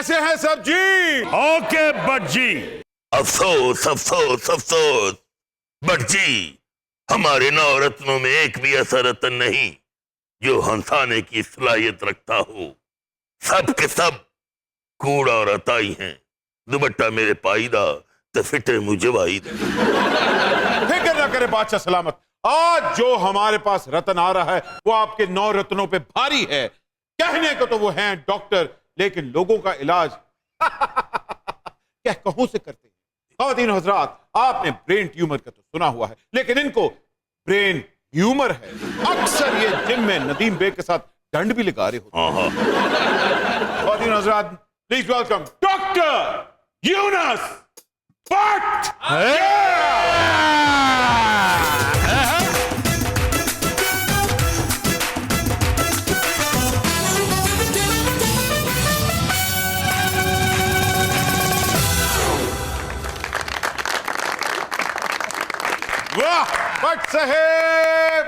कैसे हैं सब जी? ओके बट जी। अफसोस अफसोस अफसोस बट जी, हमारे नवरत्नों में एक भी ऐसा रत्न नहीं जो हंसाने की सलाहियत रखता हो। सब के सब कूड़ा और अताई हैं। दुपट्टा मेरे पाईदा तो फिटे मुझे वाईदा। फिक्र ना करे बादशाह सलामत, आज जो हमारे पास रत्न आ रहा है वो आपके 9 रत्नों पे भारी है। कहने को तो वो हैं डॉक्टर, लेकिन लोगों का इलाज क्या कहूं से करते हैं। ख़वातीन हज़रात, आपने ब्रेन ट्यूमर का तो सुना हुआ है, लेकिन इनको ब्रेन ह्यूमर है। अक्सर ये जिम में नदीम बेग के साथ दंड भी लगा रहे होते हैं। ख़वातीन हज़रात, please welcome doctor Yunus Bhatt. वाह भट्ट साहेब,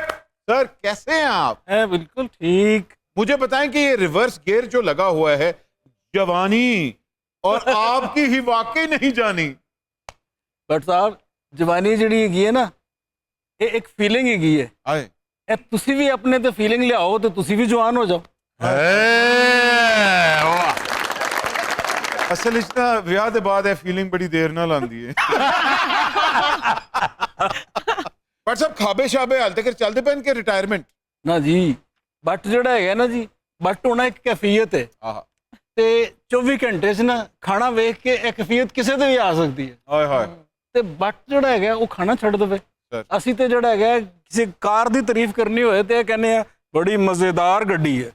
सर कैसे हैं आप? बिल्कुल ठीक। मुझे बताएं कि ये रिवर्स गियर जो लगा हुआ है, जवानी और आपकी ही वाकई नहीं जानी। बट साहब, जवानी जिहड़ी हैगी है ना, ये एक फीलिंग हैगी है। आए ए तुसी भी अपने ते फीलिंग लियाओ तो तुसी भी जवान हो जाओ। असल इतना विआह दे बाद है फीलिंग बड़ी देर ना लांदी है। बट सब खाबे शाबे हाल तक चलते पे इनके रिटायरमेंट ना जी, बट जिहड़ा है ना जी, बट होना एक कैफियत है। ते 24 घंटे च ना खाना वेख के एक कैफियत किसी ते भी आ सकती है। हाय हाय। ते बट जिहड़ा है वो खाना छड़ दे। ਅਸੀਂ ਤੇ ਜਿਹੜਾ ਹੈਗਾ ਕਿਸੇ ਕਾਰ ਦੀ ਤਾਰੀਫ ਕਰਨੀ ਹੋਏ ਤੇ ਕਹਿੰਦੇ ਆ बड़ी मजेदार गड्डी है।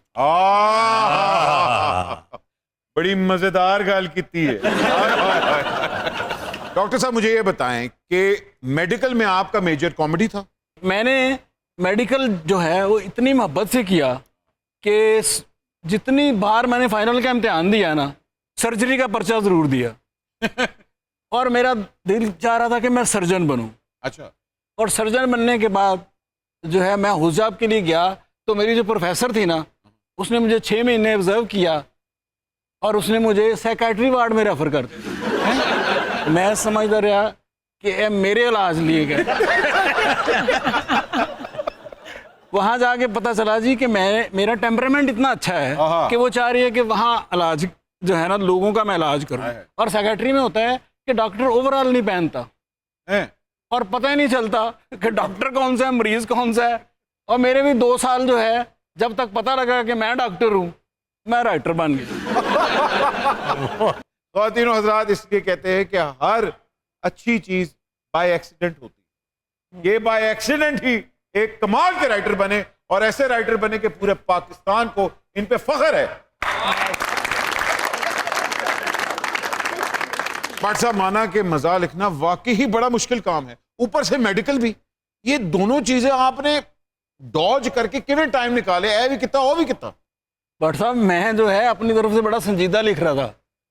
बड़ी मजेदार गल की है। डॉक्टर साहब मुझे ये बताएं कि मेडिकल में आपका मेजर कॉमेडी था? मैंने मेडिकल जो है वो इतनी मोहब्बत से किया कि जितनी बार मैंने फाइनल का इम्तिहान दिया ना, सर्जरी का पर्चा ज़रूर दिया। और मेरा दिल चाह रहा था कि मैं सर्जन बनूं। अच्छा। और सर्जन बनने के बाद जो है मैं हुजाब के लिए गया, तो मेरी जो प्रोफेसर थी ना, उसने मुझे 6 महीने ऑब्जर्व किया और उसने मुझे साइकेट्री वार्ड में रेफर कर दिया। मैं समझता रहा कि ये मेरे इलाज लिए गए। वहाँ जाके पता चला जी कि मेरा टेम्परामेंट इतना अच्छा है कि वो चाह रही है कि वहाँ इलाज जो है ना, लोगों का मैं इलाज करूँ। और साइकेट्री में होता है कि डॉक्टर ओवरऑल नहीं पहनता और पता ही नहीं चलता कि डॉक्टर कौन सा है, मरीज कौन सा है। और मेरे भी 2 साल जो है, जब तक पता लगा कि मैं डॉक्टर हूँ, मैं राइटर बन गया। ख़वातीन हज़रात, इसलिए कहते हैं कि हर अच्छी चीज बाय एक्सीडेंट होती है। ये बाय एक्सीडेंट ही एक कमाल के राइटर बने, और ऐसे राइटर बने कि पूरे पाकिस्तान को इन पे फख्र है। भट्ट साहब, माना कि मज़ा लिखना वाकई ही बड़ा मुश्किल काम है, ऊपर से मेडिकल भी। ये दोनों चीजें आपने डॉज करके कितने टाइम निकाले? ए भी कितना, ओ भी कितना? भट्ट साहब, मैं जो है अपनी तरफ से बड़ा संजीदा लिख रहा था।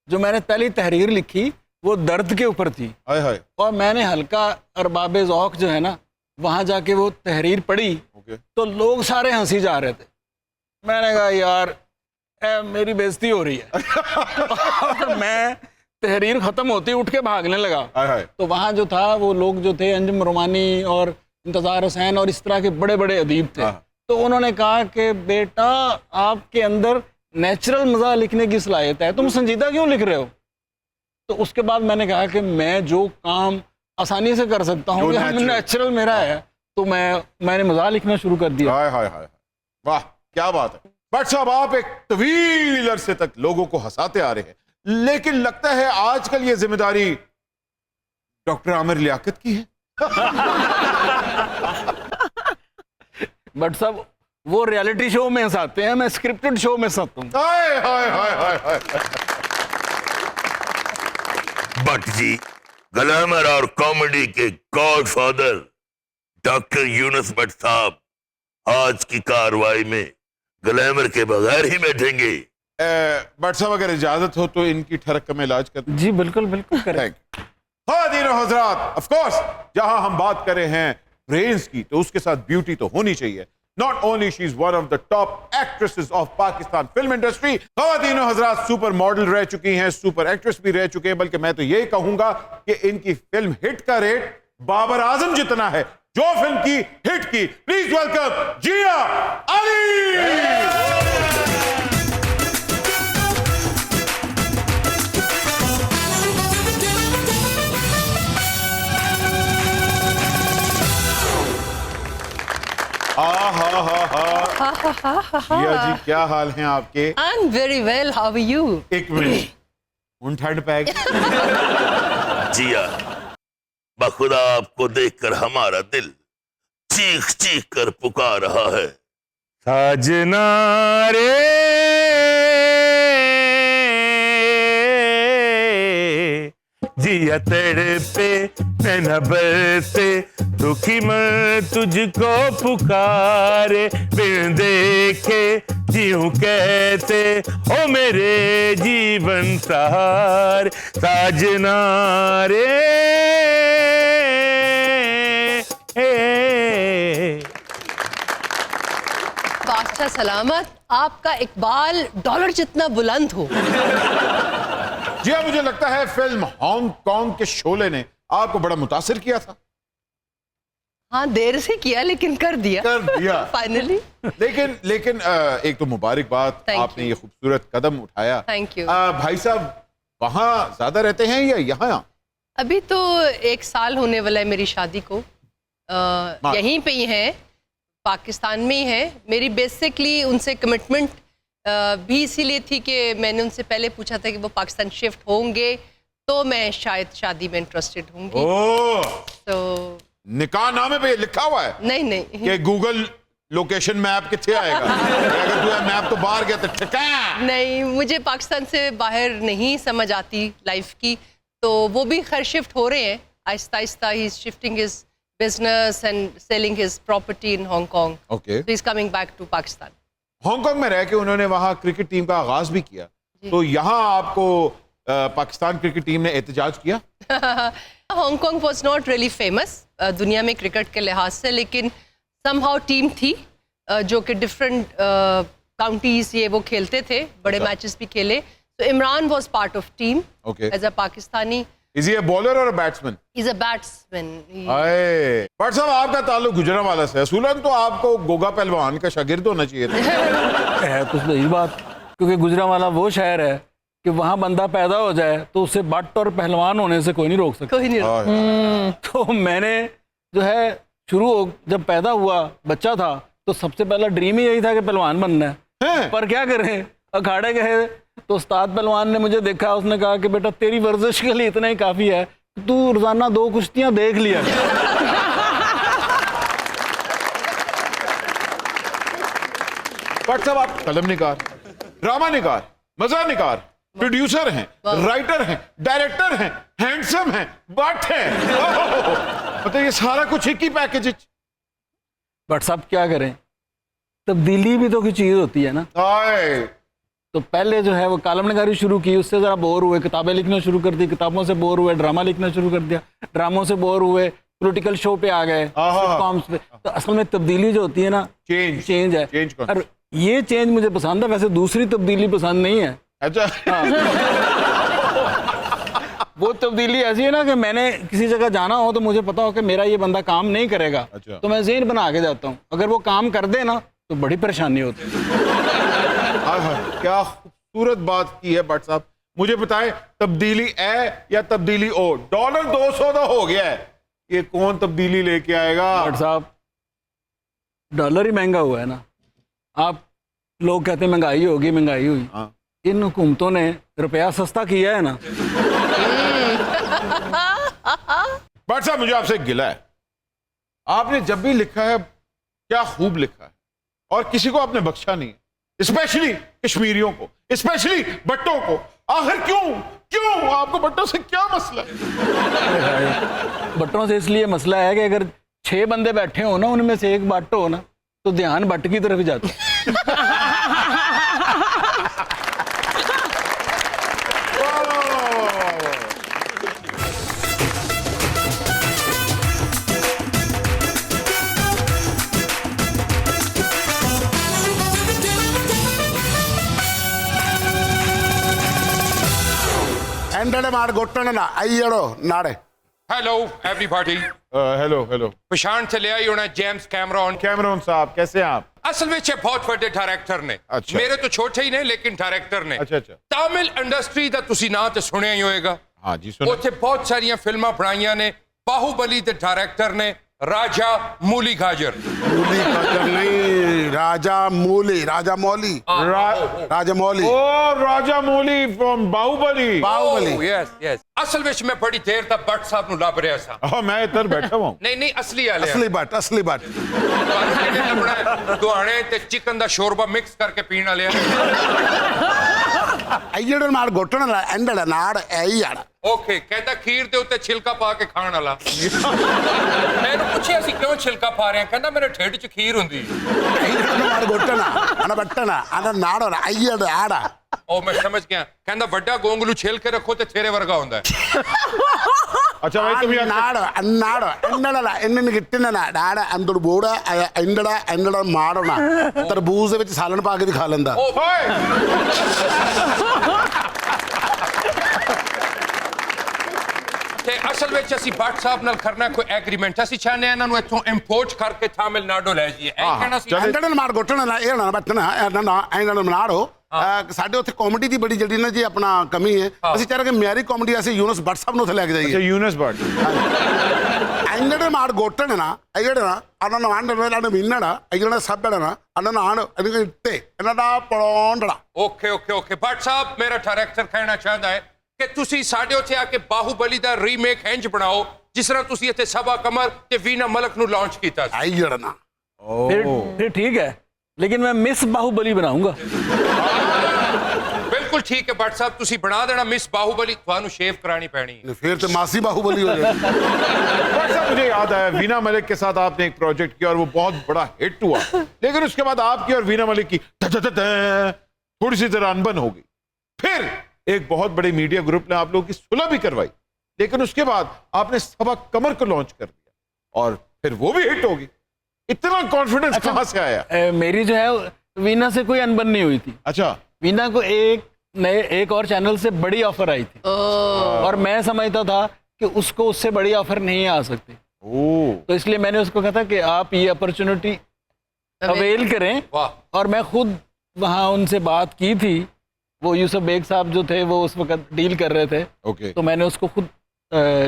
जो मैंने पहली तहरीर लिखी वो दर्द के ऊपर थी। हाय हाय। और मैंने हल्का अरबाबे ज़ौक़ जो है ना, वहाँ जाके वो तहरीर पढ़ी तो लोग सारे हंसी जा रहे थे। मैंने कहा यार मेरी बेइज्जती हो रही है। और मैं तहरीर ख़त्म होती उठ के भागने लगा। तो वहाँ जो था वो लोग जो थे, अंजुम रुमानी और इंतज़ार हुसैन और इस तरह के बड़े बड़े अदीब थे। तो उन्होंने कहा कि बेटा आपके अंदर नेचुरल मज़ा लिखने की सलाहियत है, तुम संजीदा क्यों लिख रहे हो? तो उसके बाद मैंने कहा कि मैं जो काम आसानी से कर सकता हूँ, नेचुरल मेरा है, तो मैंने मज़ा लिखना शुरू कर दिया। हाय हाय हाय, वाह क्या बात है। भट्ट साहब, आप एक तवील अरसे तक लोगों को हंसाते आ रहे हैं, लेकिन लगता है आजकल ये जिम्मेदारी डॉक्टर आमिर लियाकत की है। बट साहब, वो रियलिटी शो में हंसाते हैं, मैं स्क्रिप्टेड शो में हंसाता हूँ। हाय हाय हाय हाय हाय। भट्ट जी, ग्लैमर और कॉमेडी के गॉडफादर डॉक्टर यूनुस भट्ट साहब आज की कार्रवाई में ग्लैमर के बगैर ही बैठेंगे। भट्ट साहब, अगर इजाजत हो तो इनकी ठरक का मैं इलाज कर दूं? जी बिल्कुल बिल्कुल करें। हज़रात, ऑफ कोर्स जहां हम बात कर रहे हैं ब्रेन्स की, तो उसके साथ ब्यूटी तो होनी चाहिए। Not only she's one of the top actresses of Pakistan film industry, ख़वातीनो Hazrat super model रह चुकी हैं, सुपर एक्ट्रेस भी रह चुके हैं, बल्कि मैं तो यही कहूंगा कि इनकी फिल्म हिट का रेट बाबर आजम जितना है जो फिल्म की हिट की। प्लीज वेलकम जिया अली। जिया जी क्या हाल हैं आपके? I'm very well. How are you? एक मिनट, उन ठंड पै गई। जिया, बखुदा आपको देखकर हमारा दिल चीख चीख कर पुकार रहा है। साजना रे जिया तड़पे नैना बरसे दुखी मन तुझको पुकारे, बिन देखे जीऊं कैसे ओ मेरे जीवन सहार। साजना रे बादशाह सलामत, आपका इकबाल डॉलर जितना बुलंद हो। जिया मुझे लगता है फिल्म हांगकांग के शोले ने आपको बड़ा मुतासिर किया था। हाँ, देर से किया लेकिन कर दिया। फाइनली। लेकिन एक तो मुबारकबाद, आपने ये खूबसूरत कदम उठाया। Thank you. भाई साहब वहाँ ज्यादा रहते हैं या यहाँ? अभी तो 1 साल होने वाला है मेरी शादी को। यहीं पे ही है, पाकिस्तान में ही है। मेरी बेसिकली उनसे कमिटमेंट भी इसीलिए थी कि मैंने उनसे पहले पूछा था कि वो पाकिस्तान शिफ्ट होंगे तो मैं शायद शादी में इंटरेस्टेड होंगी। तो निकाह नामे पे लिखा हुआ है? नहीं कि गूगल लोकेशन मैप कितने आएगा? अगर तू मैप तो बाहर गया तो ठिकाना नहीं, मुझे पाकिस्तान से बाहर नहीं समझ आती लाइफ की। तो वो भी खैर शिफ्ट हो रहे हैं आहिस्ता आहिस्ता। He is shifting his business and selling his property in Hong Kong. Okay, so he is coming back to Pakistan. Hong Kong में रह के उन्होंने वहाँ क्रिकेट टीम का आगाज भी किया, तो यहाँ आपको पाकिस्तान क्रिकेट टीम ने एहतजाज किया? Hong Kong was not really famous दुनिया में क्रिकेट के लिहाज से, लेकिन समहाउ टीम थी जो कि डिफरेंट काउंटीज ये वो खेलते थे, बड़े मैचेस भी खेले। तो Imran was part of team as a Pakistani. Is he a bowler or a batsman? He's a batsman. But साहब आपका ताल्लुक गुजरांवाला से है, असूलन तो आपको गोगा पहलवान का शागिर्द होना चाहिए था। है तो सही बात, क्योंकि गुजरांवाला वो शहर है कि वहाँ बंदा पैदा हो जाए तो उसे बट और पहलवान होने से कोई नहीं रोक सकता। कोई नहीं। तो मैंने जो है जब पैदा हुआ बच्चा था तो सबसे पहला ड्रीम ही यही था कि पहलवान बनना है। पर क्या करें, अखाड़े गए तो उस्ताद पहलवान ने मुझे देखा, उसने कहा कि बेटा तेरी वर्जिश के लिए इतना ही काफ़ी है, तू रोजाना 2 कुश्तियां देख लिया। बट साहब आप कलम निगार, ड्रामा निगार, मजा निगार, प्रोड्यूसर हैं, राइटर हैं, डायरेक्टर हैं, हैंडसम हैं, बट हैं, मतलब ये सारा कुछ एक ही पैकेज। बट साहब क्या करें, तब्दीली भी तो कोई चीज़ होती है ना। तो पहले जो है वो कॉलम निगारी शुरू की, उससे ज़रा बोर हुए, किताबें लिखना शुरू कर दी, किताबों से बोर हुए, ड्रामा लिखना शुरू कर दिया, ड्रामों से बोर हुए, पॉलिटिकल शो पे आ गए, सिटकॉम्स पे। तो असल में तब्दीली जो होती है ना, चेंज है। और ये चेंज मुझे पसंद है, वैसे दूसरी तब्दीली पसंद नहीं है। अच्छा। वो तब्दीली ऐसी है ना कि मैंने किसी जगह जाना हो तो मुझे पता हो कि मेरा ये बंदा काम नहीं करेगा, तो मैं ज़हन बना के जाता हूँ। अगर वो काम कर दे ना तो बड़ी परेशानी होती है। क्या खूबसूरत बात की है भट्ट साहब। मुझे बताएं, तब्दीली ए या तब्दीली ओ? $200 तो हो गया है, ये कौन तब्दीली लेके आएगा? भट्ट साहब डॉलर ही महंगा हुआ है ना। आप लोग कहते हैं महंगाई होगी, महंगाई हुई। इन हुकूमतों ने रुपया सस्ता किया है ना। भट्ट साहब मुझे आपसे गिला है, आपने जब भी लिखा है क्या खूब लिखा है, और किसी को आपने बख्शा नहीं है, स्पेशली कश्मीरियों को, स्पेशली भट्टों को। आखिर क्यों आपको भट्टों से क्या मसला है? भट्टों से इसलिए मसला है कि अगर 6 बंदे बैठे हो ना, उनमें से एक भट्ट हो ना, तो ध्यान भट्ट की तरफ ही जाता है। എൻ്റെ മാട് കൊട്ടണ അയ്യടോ നാടെ हेलो एवरीबॉडी हेलो हेलो पछाण चले आई होना जेम्स कैमरॉन कैमरॉन साहब कैसे हैं आप? असल में बहुत बड़े डायरेक्टर ने अच्छा। मेरे तो छोटे ही ने लेकिन डायरेक्टर ने अच्छा अच्छा तमिल इंडस्ट्री ਦਾ ਤੁਸੀਂ ਨਾਂ ਤੇ ਸੁਣਿਆ ਹੀ ਹੋਏਗਾ हाँ जी सुनो ਉੱਥੇ ਬਹੁਤ ਸਾਰੀਆਂ ਫਿਲਮਾਂ ਬਣਾਈਆਂ ਨੇ ਬਾਹੂਬਲੀ ਦੇ ਡਾਇਰੈਕਟਰ ਨੇ ਰਾਜਾ ਮੂਲੀ ਗਾਜਰ मूली गाजर नहीं राजा मौली राजा मौली ओ Rajamouli from Baahubali Baahubali yes yes ਅਸਲ ਵਿੱਚ ਮੈਂ ਬੜੀ ਦੇਰ ਤੱਕ ਬੱਟ ਸਾਹਿਬ ਨੂੰ ਲੱਭ ਰਿਹਾ ਸਾਂ हाँ मैं इधर बैठा हुआ हूँ ਨਹੀਂ ਨਹੀਂ ਅਸਲੀ ਵਾਲੇ असली बट ਤੁਹਾਨੂੰ ਜਿਹੜੇ ਲੱਭਣਾ ਦੁਆਣੇ ਤੇ ਚਿਕਨ ਦਾ ਸ਼ੋਰਬਾ ਮਿਕਸ ਕਰਕੇ ਪੀਣ ਵਾਲੇ ਆ അയ്യയുടെ മാട് കൊട്ടണ എൻ്റെ നാട് അയ്യാട ਓਕੇ ਕਹਿੰਦਾ ਖੀਰ ਦੇ ਉੱਤੇ ਛਿਲਕਾ ਪਾ ਕੇ ਖਾਣ ਵਾਲਾ ਮੈਨੂੰ ਪੁੱਛਿਆ ਸੀ ਕਿਉਂ ਛਿਲਕਾ ਪਾ ਰਿਹਾ ਕਹਿੰਦਾ ਮੇਰੇ ਢਿੱਡ 'ਚ ਖੀਰ ਹੁੰਦੀ അയ്യയുടെ മാട് കൊട്ടണ അണ പെട്ടണ അണ നാടോ അയ്യയുടെ ആടാ ਉਹ ਮੈਂ ਸਮਝ ਗਿਆ ਕਹਿੰਦਾ ਵੱਡਾ ਗੋਂਗਲੂ ਛਿਲ ਕੇ ਰੱਖੋ ਤੇ ਤੇਰੇ ਵਰਗਾ ਹੁੰਦਾ ਹੈ अच्छा भाई तुम यहाँ നാടോ എന്നടല്ല എന്നെ കിട്ടുന്ന ഡാട ਅੰਦਰ ਬੋੜਾ ਇੰਦੜਾ ਮਾੜੋਣਾ ਤਰਬੂਜ਼ ਦੇ ਵਿੱਚ ਸਾਲਣ ਪਾ ਕੇ ਦਿਖਾ ਲੈਂਦਾ ਉਹ ਤੇ ਅਸਲ ਵਿੱਚ ਅਸੀਂ ਬੱਟ ਸਾਹਿਬ ਨਾਲ ਕਰਨਾ ਕੋਈ ਐਗਰੀਮੈਂਟ ਅਸੀਂ ਚਾਹੁੰਦੇ ਹਾਂ ਇਹਨਾਂ ਨੂੰ ਇੱਥੋਂ ਇੰਪੋਰਟ ਕਰਕੇ ਤਾਮਿਲਨਾਡੂ ਲੈ ਜਾਈਏ ਇਹ ਕਹਿਣਾ ਸੀ ਇੰਦੜਾ ਮਾੜ ਘੁੱਟਣਾ ਇਹ ਨਾ ਬੱਟਣਾ ਇਹਨਾਂ ਨਾੜੋ ਸਾਡੇ ਉੱਥੇ ਕਾਮੇਡੀ ਦੀ ਬੜੀ ਜਿਹੜੀ ਨਾ ਜੀ ਆਪਣਾ ਕਮੀ ਹੈ ਅਸੀਂ ਚਾਹ ਰਹੇ ਕਿ ਮਿਆਰੀ ਕਾਮੇਡੀ ਅਸੀਂ ਯੂਨਸ ਬੱਟ ਸਾਹਿਬ ਨੂੰ ਉੱਥੇ ਲੈ ਕੇ अच्छा ਜਾਈਏ यूनस भट्ट അയ്യടെ മാട് കൊട്ടണ അയ്യടന അണ്ണ ആണ്ടോ മിന്നട അയ്യടെ സബ്ബടന അണ്ണ ആണ് എനിക്ക് ഇട്ടേ എന്നടാ പൊളോണ്ടട ਓਕੇ ਓਕੇ ਓਕੇ ਬੱਟ ਸਾਹਿਬ ਮੇਰਾ ਡਾਇਰੈਕਟਰ ਕਹਿਣਾ ਚਾਹੁੰਦਾ ਹੈ ਕਿ ਤੁਸੀਂ ਸਾਡੇ ਉੱਥੇ ਆ ਕੇ ਬਾਹੂਬਲੀ ਦਾ ਰੀਮੇਕ ਇੰਜ ਬਣਾਓ ਜਿਸ ਤਰ੍ਹਾਂ ਤੁਸੀਂ ਇੱਥੇ ਸਭਾ ਕਮਰ ਤੇ ਵੀਨਾ ਮਲਕ ਨੂੰ ਲਾਂਚ ਕੀਤਾ ਸੀ അയ്യടന फिर ठीक है लेकिन मैं मिस बाहुबली बनाऊंगा ਬਿਲਕੁਲ ਠੀਕ ਹੈ ਬੱਟ ਸਾਹਿਬ ਤੁਸੀਂ ਬਣਾ ਦੇਣਾ ਮਿਸ ਬਾਹੂਬਲੀ ਤੁਹਾਨੂੰ ਸ਼ੇਵ ਕਰਾਣੀ ਪੈਣੀ ਹੈ फिर तो मासी बाहुबली हो जाए भाई साहब मुझे याद आया वीना मलिक के साथ आपने एक प्रोजेक्ट किया और वो बहुत बड़ा हिट हुआ लेकिन उसके बाद आपकी और वीना मलिक की थोड़ी सी तरह अनबन हो गई फिर एक बहुत बड़े मीडिया ग्रुप ने आप लोगों की सुलह भी करवाई लेकिन उसके बाद आपने सभा कमर को लॉन्च कर दिया और फिर वो भी हिट होगी इतना कॉन्फिडेंस कहां से आया मेरी जो है वीना से कोई अनबन नहीं हुई थी अच्छा वीना को एक और चैनल से बड़ी ऑफर आई थी और मैं समझता था कि उसको उससे बड़ी ऑफर नहीं आ सकती तो इसलिए मैंने उसको कहा था कि आप ये अपॉर्चुनिटी अवेल करें वाह और मैं खुद वहाँ उनसे बात की थी वो यूसुफ बेग साहब जो थे वो उस वक्त डील कर रहे थे ओके तो मैंने उसको खुद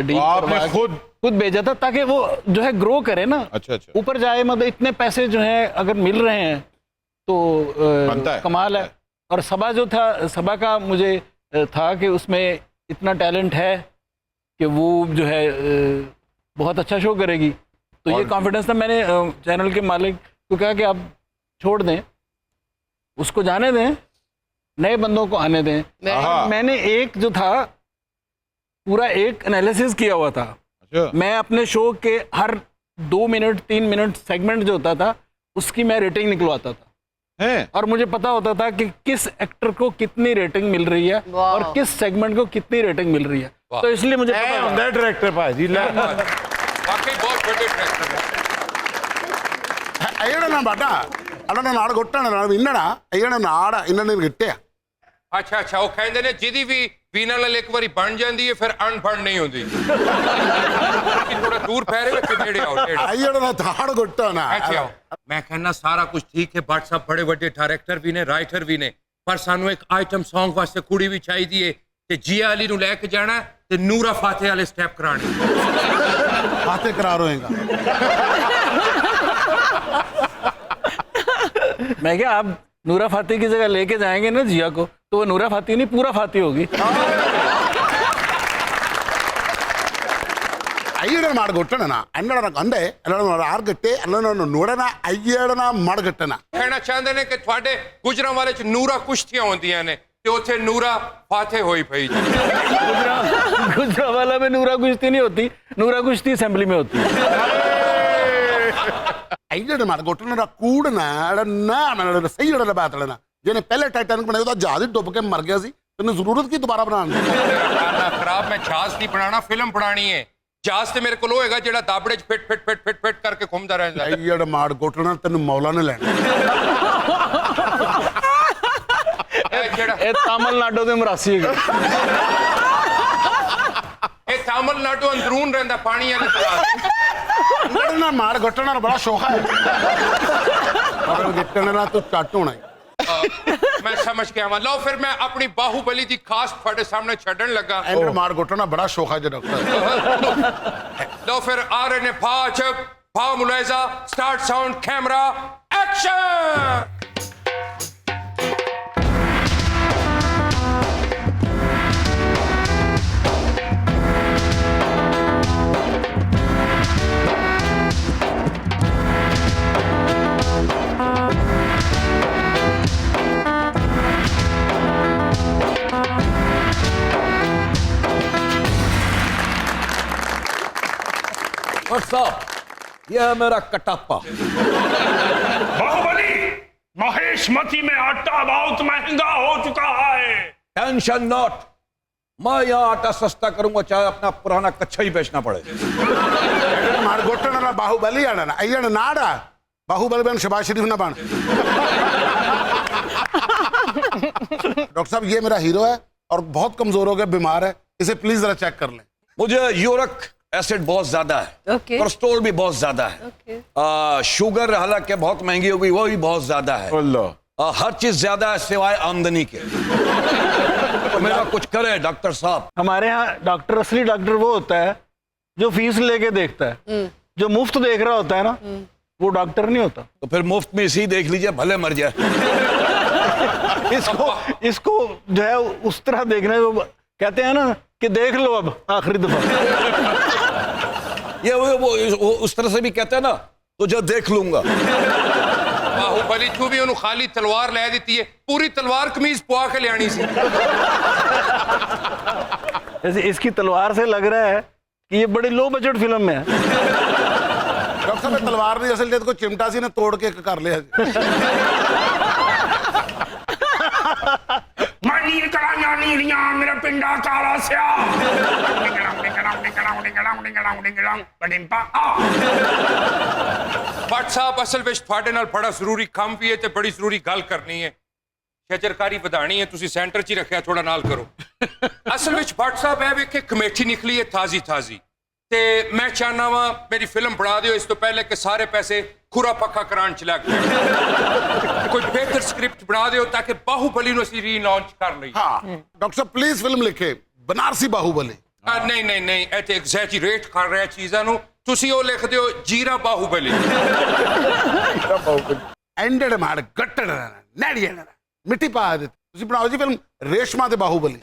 डील आपने करवा के खुद भेजा था ताकि वो जो है ग्रो करे ना अच्छा अच्छा ऊपर जाए मतलब इतने पैसे जो है अगर मिल रहे हैं तो बनता है, कमाल है और सभा जो था सभा का मुझे था कि उसमें इतना टैलेंट है कि वो जो है बहुत अच्छा शो करेगी तो ये कॉन्फिडेंस था मैंने चैनल के मालिक को कहा कि आप छोड़ दें उसको जाने दें नए बंदों को आने दें हाँ। मैंने एक जो था पूरा एक एनालिसिस किया हुआ था अच्छा मैं अपने शो के हर 2 मिनट 3 मिनट सेगमेंट जो होता था उसकी मैं रेटिंग निकलवाता था हैं और मुझे पता होता था कि किस एक्टर को कितनी रेटिंग मिल रही है वाह। और किस सेगमेंट को कितनी रेटिंग मिल रही है वाह। तो इसलिए मुझे पता था। ਹੁੰਦਾ ਡਾਇਰੈਕਟਰ ਭਾਜੀ ਲੈ ਵਾਕਈ ਬਹੁਤ ਵੱਡੇ ਡਾਇਰੈਕਟਰ ਹੈ അയ്യടന ബട്ട അണ്ണ നാട് കൊട്ടണ ഇന്നടാ അയ്യട നാട ഇന്നെ കിട്ടിയ ਅੱਛਾ ਅੱਛਾ ਉਹ ਕਹਿੰਦੇ ਨੇ ਜਿਹਦੀ ਵੀ ਵੀਨਾ ਨਾਲ ਇੱਕ ਵਾਰੀ ਬਣ ਜਾਂਦੀ ਹੈ ਫਿਰ ਅਨਬਣ ਨਹੀਂ ਹੁੰਦੀ ਥੋੜਾ ਦੂਰ ਪੈ ਰਹੇ ਕਿ ਨੇੜੇ ਆਓ ਨੇੜੇ അയ്യടന താട് കൊട്ടണ ਇੱਥੇ ਆਓ ਮੈਂ ਕਹਿੰਦਾ ਸਾਰਾ ਕੁਝ ਠੀਕ ਹੈ ਬੱਟ ਸਾਹਿਬ ਬੜੇ ਵੱਡੇ ਡਾਇਰੈਕਟਰ ਵੀ ਨੇ ਰਾਈਟਰ ਵੀ ਨੇ ਪਰ ਸਾਨੂੰ ਇੱਕ ਆਈਟਮ Song ਵਾਸਤੇ ਕੁੜੀ ਵੀ ਚਾਹੀਦੀ ਹੈ ਤੇ ਜੀਆ ਅਲੀ ਨੂੰ ਲੈ ਕੇ ਜਾਣਾ ਤੇ ਨੂਰਾ ਫਾਤੇ ਵਾਲੇ ਸਟੈਪ ਕਰਾਣੇ हाथे करार होएगा मैं क्या आप नूरा फाती की जगह लेके जाएंगे ना जिया को तो वो नूरा फाती नहीं पूरा फाती होगी ಅಯ್ಯಡನ ಮಾಡ್ ಕೊಟ್ಟಣ ಅನ್ನಡ ಅಂದೆ ಅಲ್ಲ ಆರ್ ಗಟ್ಟೆ ಅಲ್ಲ ನೋಡಣ ಅಯ್ಯಡನ ಮಾಡ್ ಗಟ್ಟಣ ਕਹਿਣਾ ਚਾਹੁੰਦੇ ਨੇ ਕਿ ਤੁਹਾਡੇ ਗੁਜਰਾਂ ਵਾਲੇ ਚ ਨੂਰਾ ਕੁਸ਼ਤੀਆਂ ਹੁੰਦੀਆਂ ਨੇ ਤੇ ਉੱਥੇ ਨੂਰਾ ਫਾਤੇ ਹੋਈ ਪਈ ਜੀ गुजरावाला में नूरा कुश्ती नहीं होती नूरा कुश्ती असेंबली में होती है ਅಯ್ಯಡ ਮਾਡ ಕೊಟ್ಟಣ ಕೂಡನ ਨਾ ਸਹੀੜਨ ਬਾਤੜਨਾ ਜਿਹਨੇ ਪਹਿਲੇ ਟਾਈਟੈਨਿਕ ਬਣਾਇਆ ਉਹਦਾ ਜਹਾਜ਼ ਹੀ ਡੁੱਬ ਕੇ ਮਰ ਗਿਆ ਸੀ ਤੈਨੂੰ ਜ਼ਰੂਰਤ ਕੀ ਦੁਬਾਰਾ ਬਣਾਉਣ ਦੀ ਖਰਾਬ ਮੈਂ ਜਹਾਜ਼ ਨਹੀਂ ਬਣਾਉਣਾ ਫਿਲਮ ਬਣਾਣੀ ਹੈ ਜਹਾਜ਼ ਤੇ ਮੇਰੇ ਕੋਲ ਹੋਏਗਾ ਜਿਹੜਾ ਦਾਬੜੇ ਚ ਫਿੱਟ ਕਰਕੇ ਘੁੰਮਦਾ ਰਹਿੰਦਾ ਅయ్యੜ ਮਾਡ ਕੋਟਣਾ ਤੈਨੂੰ ਮੌਲਾ ਨੇ ਲੈਣਾ ਇਹ ਜਿਹੜਾ ये तमिलनाडु के मरासी है ਤਾਮਿਲਨਾਡੂ ਅੰਦਰੂਨ ਰਹਿੰਦਾ ਪਾਣੀ ਵਾਲੇ ਤਲਾਬ ਅੰਗੜ ਨਾਲ ਮਾਰ ਘੁੱਟਣ ਨਾਲ ਬੜਾ ਸ਼ੌਕ ਹੈ ਅਗਰ ਗਿੱਟਣ ਨਾਲ ਤੂੰ ਚੱਟ ਹੋਣਾ ਹੈ ਮੈਂ ਸਮਝ ਗਿਆ ਵਾਂ ਲਓ ਫਿਰ ਮੈਂ ਆਪਣੀ ਬਾਹੂਬਲੀ ਦੀ ਖਾਸ ਤੁਹਾਡੇ ਸਾਹਮਣੇ ਛੱਡਣ ਲੱਗਾ ਅੰਗੜ ਮਾਰ ਘੁੱਟਣ ਨਾਲ ਬੜਾ ਸ਼ੌਕ ਹੈ ਜੀ ਡਾਕਟਰ ਲਓ ਫਿਰ ਆ ਰਹੇ ਨੇ ਭਾ ਮੁਲਾਇਜ਼ਾ ਸਟਾਰਟ ਸਾਊਂਡ ਕੈਮਰਾ ਐਕਸ਼ਨ साहब यह है मेरा कटप्पा। बाहुबली महेशमती में आटा बहुत महंगा हो चुका है। टेंशन नॉट, मैं यहाँ आटा सस्ता करूंगा चाहे अपना पुराना कच्चा ही बेचना पड़े। मार घुट्टण ਨਾਲ ਬਾਹੂਬਲੀ ਆਣਾ ਨਾ ਅਈਣ ਨਾੜਾ ਬਾਹੂਬਲੀ ਬਨ शहबाज शरीफ ना बन डॉक्टर साहब ये मेरा हीरो है और बहुत कमजोर हो गया, बीमार है, इसे प्लीज जरा चेक कर लें। मुझे यूरिक एसिड बहुत ज्यादा है, Okay. कोलेस्ट्रॉल भी बहुत ज्यादा है, Okay. शुगर हालांकि बहुत महंगी हो गई वो भी बहुत ज्यादा है, हर चीज ज्यादा है सिवाय आमदनी के। तो मेरा कुछ करे डॉक्टर साहब। हमारे यहाँ डॉक्टर असली डॉक्टर वो होता है जो फीस लेके देखता है, जो मुफ्त देख रहा होता है ना वो डॉक्टर नहीं होता। तो फिर मुफ्त में इसी देख लीजिए भले मर जाए। इसको जो है उस तरह देखना, वो कहते हैं ना कि देख लो अब आखिरी दफा। ये वो उस तरह से भी कहते हैं ना तो जो देख लूंगा। ਬਾਹੂਬਲੀ ਤੂੰ ਵੀ ਉਹਨੂੰ ਖਾਲੀ ਤਲਵਾਰ ਲੈ ਦਿੱਤੀ ਹੈ, ਪੂਰੀ ਤਲਵਾਰ ਕਮੀਜ਼ ਪਵਾ ਕੇ ਲਿਆਣੀ ਸੀ। जैसे इसकी तलवार से लग रहा है कि ये बड़ी लो बजट फिल्म में है। डॉक्टर साहब तलवार नहीं असल कोई चिमटा सी ने तोड़ के कर लिया। मेरा पिंडा काला स्या ਭੱਟ ਸਾਹਿਬ ਅਸਲ ਵਿੱਚ ਤੁਹਾਡੇ ਨਾਲ ਬੜਾ ਜ਼ਰੂਰੀ ਕੰਮ ਵੀ ਹੈ ਤੇ ਬੜੀ ਜ਼ਰੂਰੀ ਗੱਲ ਕਰਨੀ ਹੈ। ਸ਼ਜਰਕਾਰੀ ਵਧਾਣੀ ਹੈ, ਤੁਸੀਂ ਸੈਂਟਰ 'ਚ ਹੀ ਰੱਖਿਆ, ਥੋੜਾ ਨਾਲ ਕਰੋ। ਅਸਲ ਵਿੱਚ ਭੱਟ ਸਾਹਿਬ ਇਹ ਵੇਖ ਕੇ ਕਮੇਟੀ ਨਿਕਲੀ ਹੈ ਤਾਜ਼ੀ ਤੇ ਮੈਂ ਚਾਹਨਾ ਵਾਂ ਮੇਰੀ ਫਿਲਮ ਬਣਾ ਦਿਓ ਇਸ ਤੋਂ ਪਹਿਲੇ ਕਿ ਸਾਰੇ ਪੈਸੇ ਖੁਰਾ ਪੱਕਾ ਕਰਾਉਣ 'ਚ ਲੱਗ ਜਾਣ। ਕੋਈ ਬਿਹਤਰ ਸਕ੍ਰਿਪਟ ਬਣਾ ਦਿਓ ਤਾਂ ਕਿ ਬਾਹੂਬਲੀ ਨੂੰ ਅਸੀਂ ਰੀਲਾਂਚ ਕਰ ਲਈਏ। हाँ डॉक्टर साहब प्लीज फिल्म लिखे बनारसी बाहुबली। ਨਹੀਂ ਇਹ ਤੇ ਐਗਜ਼ੈਜਰੇਟ ਕਰ ਰਿਹਾ ਚੀਜ਼ਾਂ ਨੂੰ। ਤੁਸੀਂ ਉਹ ਲਿਖ ਦਿਓ ਜੀਰਾ ਬਾਹੂਬਲੀ। एंडड मार गट्टड़ नैड़ी मिट्टी पा दे ਤੁਸੀਂ ਬਣਾਓ ਜੀ ਫਿਲਮ ਰੇਸ਼ਮਾ ਤੇ ਬਾਹੂਬਲੀ।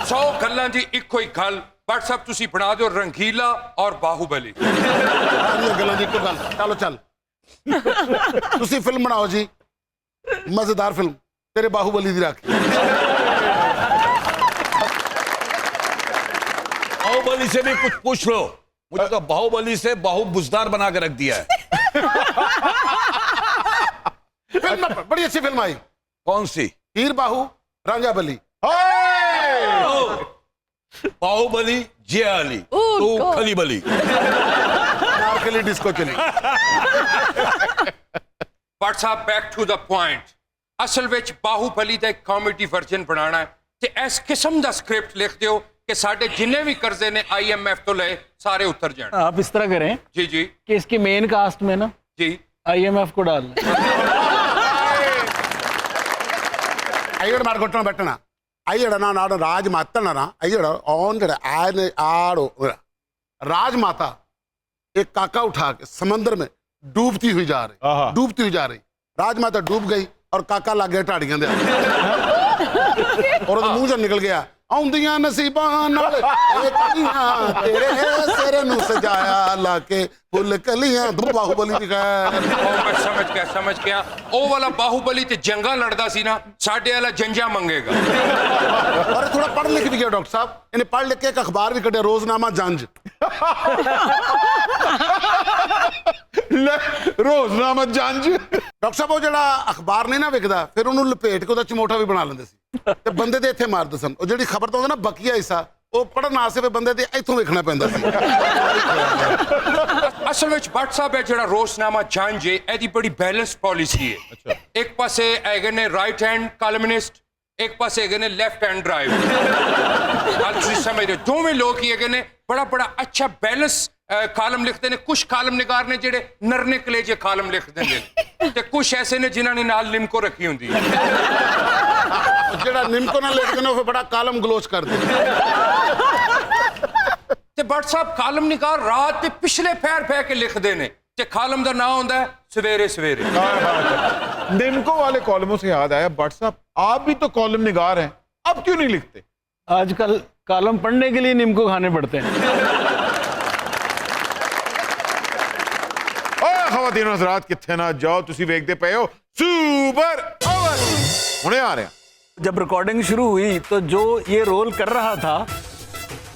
100 ਗੱਲਾਂ ਦੀ ਇੱਕੋ ਹੀ ਗੱਲ। ਭੱਟ ਸਾਹਿਬ ਤੁਸੀਂ ਬਣਾ ਦਿਓ ਰੰਗੀਲਾ ਔਰ ਬਾਹੂਬਲੀ। ਸਾਰੀਆਂ ਗੱਲਾਂ ਦੀ ਇੱਕੋ ਗੱਲ। ਚਲੋ ਚੱਲ ਤੁਸੀਂ ਫਿਲਮ ਬਣਾਓ ਜੀ, ਮਜ਼ੇਦਾਰ ਫਿਲਮ ਤੇਰੇ ਬਾਹੂਬਲੀ ਦੀ ਰੱਖ। बाहुबली से भी कुछ पूछ लो, मुझे तो बाहुबली से बाहु बुजदार बना के रख दिया है। फिल्म बड़ी अच्छी फिल्म आई। कौन सी? हीर बाहू रांझा बली। बाहुबली जिया अली तू खली बली। नारकली डिस्को चली। ਭੱਟ ਸਾਹਿਬ ਬੈਕ ਟੂ ਦਾ ਪੁਆਇੰਟ। ਅਸਲ ਵਿੱਚ ਬਾਹੂਬਲੀ ਦਾ ਇੱਕ ਕਾਮੇਡੀ ਵਰਜਨ ਬਣਾਉਣਾ ਹੈ ਤੇ ਇਸ ਕਿਸਮ ਦਾ ਸਕ੍ਰਿਪਟ ਲਿਖ ਦਿਓ कि साढ़े जिन्ने भी कर्जे ने IMF तो ले सारे उतर जाए। आप इस तरह करें जी कि इसकी मेन कास्ट में ना जी IMF को डाल दें। अय्यड़ मार घुटना बैठना अय्यड़ ना नाड़ राज मातना ना अय्यड़ ऑन जड़ा आने आड़ो राज माता एक काका उठा के समंदर में डूबती हुई जा रही राजमाता डूब गई और काका लग गया ढाड़ियां दे और मुंह से निकल गया आउंदियां नसीबां नाल कलियां तेरे सिर नूं सजाया लाके फुल कलियां। बाहुबली दी खैर मैं समझ गया ओ वाला बाहुबली ते जंगा लड़दा सी ना, साडे वाला जंजा मंगेगा। और थोड़ा पढ़ लिख भी गया डॉक्टर साहब, इन्हें पढ़ लिख के एक अखबार भी कटे रोजनामा जंज। रोजनामा जंज। डॉक्टर साहब वो जड़ा अखबार नहीं ना विकदा फिर उन्होंने लपेट के ਉਹਦਾ ਚਮੋਟਾ ਵੀ ਬਣਾ ਲੈਂਦੇ ਸੀ ਤੇ ਬੰਦੇ ਦੇ ਇੱਥੇ ਮਾਰਦੇ ਸਨ। ਉਹ ਜਿਹੜੀ ਖਬਰ ਤੋਂ ਹੁੰਦਾ ਨਾ ਬਕੀਆ ਹਿੱਸਾ ਉਹ ਪੜਨ ਆਸੇ ਫਿਰ ਬੰਦੇ ਦੇ ਇੱਥੋਂ ਵੇਖਣਾ ਪੈਂਦਾ ਸੀ। ਅਸਲ ਵਿੱਚ ਭੱਟ ਸਾਹਿਬ ਇਹ ਜਿਹੜਾ ਰੋਜ਼ਨਾਮਾ ਜੰਜ ਹੈ ਇਹਦੀ ਬੜੀ ਬੈਲੈਂਸ ਪਾਲਿਸੀ ਹੈ। ਇੱਕ ਪਾਸੇ ਹੈਗੇ ਨੇ ਰਾਈਟ ਹੈਂਡ ਕਾਲਮਨਿਸਟ एक पास है ने लेफ्ट हैंड ड्राइव गल तुसीं समझ रहे हो दोवें लोग ही है ने बड़ा बड़ा अच्छा बैलेंस कालम लिखते ने कुछ कालम निगार ने जेडे नरने कलेजे कालम लिख देंगे ते कुछ ऐसे ने जिन्होंने नाल लिमको रखी होंदी है जेड़ा निमको ना लिखते ने वो बड़ा कालम गलोच कर दे ते भट्ट साहब कालम निगार रात ते पिछले पैर पै के लिखते ने ते कालम का नाम होंदा है सवेरे सवेरे निम्को वाले कॉलमों से याद आया, भट्ट साहब आप भी तो कॉलम निगार हैं, अब क्यों नहीं लिखते? आजकल कॉलम पढ़ने के लिए नीमको खाने पड़ते हैं। खवातीन हज़रात कित्थे ना जाओ, तुसी वेखदे पे हो सुपर ओवर हुणे आ रहे हैं। जब रिकॉर्डिंग शुरू हुई तो जो ये रोल कर रहा था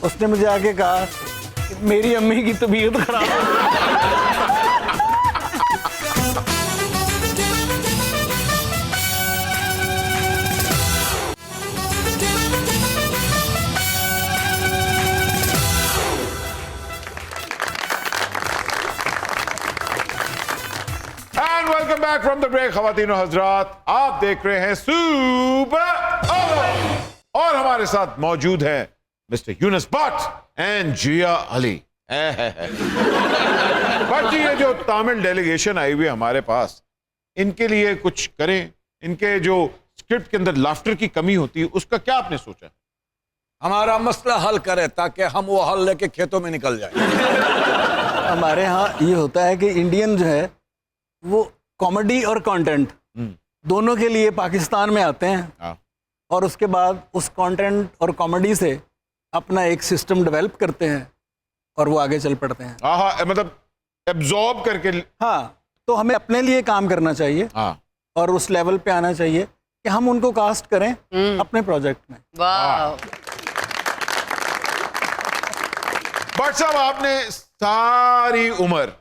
उसने मुझे आके कहा कि मेरी अम्मी की तबीयत खराब है। Welcome back from the break. खवातीन हजरात, आप देख रहे हैं सुपर ओवर और हमारे साथ मौजूद है मिस्टर यूनुस भट्ट एंड जिया अली। भट्ट जी, ये जो तमिल डेलीगेशन आई हुई है हमारे पास, इनके लिए कुछ करें? इनके जो स्क्रिप्ट के अंदर लाफ्टर की कमी होती है उसका क्या आपने सोचा? हमारा मसला हल करे ताकि हम वो हल लेके खेतों में निकल जाए। हमारे यहाँ ये होता है कि इंडियन जो है वो कॉमेडी और कंटेंट दोनों के लिए पाकिस्तान में आते हैं और उसके बाद उस कंटेंट और कॉमेडी से अपना एक सिस्टम डेवलप करते हैं और वो आगे चल पड़ते हैं। हाँ, मतलब एब्जॉर्ब करके। हाँ, तो हमें अपने लिए काम करना चाहिए और उस लेवल पे आना चाहिए कि हम उनको कास्ट करें अपने प्रोजेक्ट में। वाह। भट्ट साहब, आपने सारी उम्र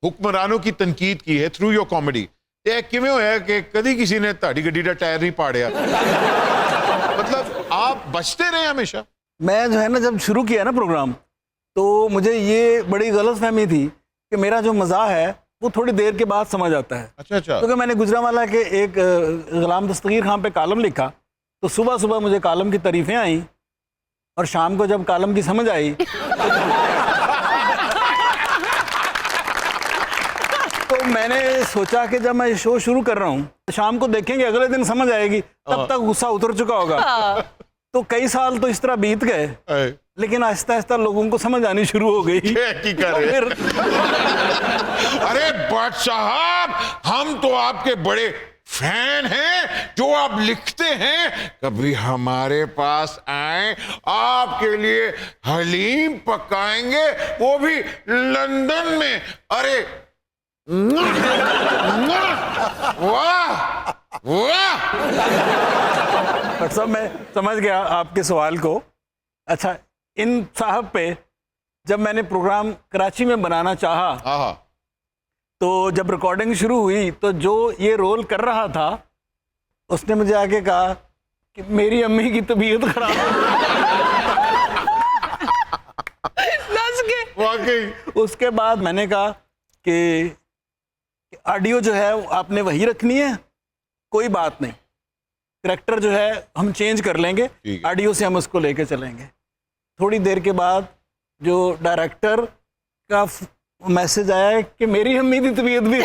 हुक्मरानों की तनकीद की है थ्रू योर कॉमेडी। ये किवें होया कि कभी किसी ने ताड़ी गड्डी का टायर नहीं पाड़िया? मतलब आप बचते रहे हमेशा। मैं जो है ना, जब शुरू किया ना प्रोग्राम, तो मुझे ये बड़ी गलतफहमी थी कि मेरा जो मज़ाक है वो थोड़ी देर के बाद समझ आता है। अच्छा अच्छा। क्योंकि मैंने गुजरांवाला के एक गुलाम दस्तगीर खान पे कालम लिखा, तो सुबह सुबह मुझे कालम की तारीफें आई और शाम को जब कालम की समझ आई तो मैंने सोचा कि जब मैं शो शुरू कर रहा हूँ शाम को देखेंगे, अगले दिन समझ आएगी, तब तक गुस्सा उतर चुका होगा। तो कई साल तो इस तरह बीत गए, लेकिन आहिस्ता आहिस्ता लोगों को समझ आनी शुरू हो गई। की करे? अरे भट्ट साहब, हम तो आपके बड़े फैन हैं। जो आप लिखते हैं, कभी हमारे पास आए, आपके लिए हलीम पकाएंगे, वो भी लंदन में। अरे वाह वाह। डॉक्टर साहब, मैं समझ गया आपके सवाल को। अच्छा, इन साहब पे जब मैंने प्रोग्राम कराची में बनाना चाहा, तो जब रिकॉर्डिंग शुरू हुई तो जो ये रोल कर रहा था उसने मुझे आके कहा कि मेरी अम्मी की तबीयत खराब है। वाकई। उसके बाद मैंने कहा कि ऑडियो जो है आपने वही रखनी है, कोई बात नहीं, करैक्टर जो है हम चेंज कर लेंगे, ऑडियो से हम उसको लेके चलेंगे। थोड़ी देर के बाद जो डायरेक्टर का मैसेज आया कि मेरी अम्मी की तबीयत भी